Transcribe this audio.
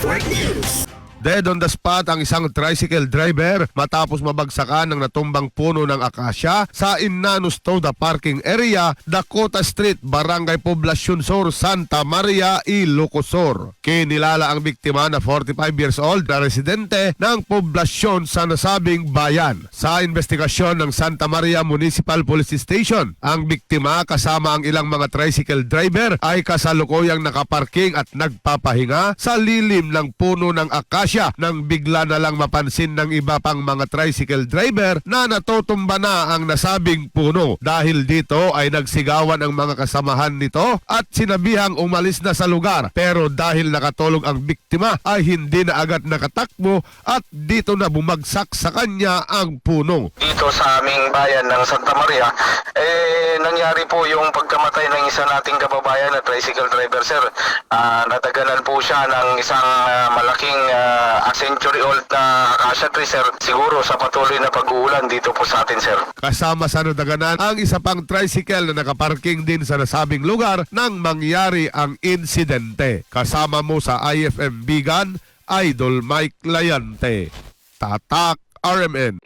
Network News. Dead on the spot ang isang tricycle driver matapos mabagsakan ng natumbang puno ng akasya sa Inanos Toda parking area, Dakota Street, Barangay Poblacion Sur, Santa Maria, Ilocosur. Kinilala ang biktima na 45 years old na residente ng poblasyon sa nasabing bayan. Sa investigasyon ng Santa Maria Municipal Police Station, ang biktima kasama ang ilang mga tricycle driver ay kasalukuyang nakaparking at nagpapahinga sa lilim ng puno ng akasya nang bigla na lang mapansin ng iba pang mga tricycle driver na natutumba na ang nasabing puno. Dahil dito ay nagsigawan ang mga kasamahan nito at sinabihang umalis na sa lugar. Pero dahil nakatulog ang biktima ay hindi na agad nakatakbo at dito na bumagsak sa kanya ang puno. Dito sa aming bayan ng Santa Maria, nangyari po yung pagkamatay ng isa nating kababayan na tricycle driver, sir. Nataganan po siya ng isang malaking a century-old na acacia tree, sir. Siguro sa patuloy na pag-uulan dito po sa atin, sir. Kasama sa nadaganan ang isa pang tricycle na nakaparking din sa nasabing lugar nang mangyari ang insidente. Kasama mo sa IFM Bigan, Idol Mike Layante. Tatak RMN.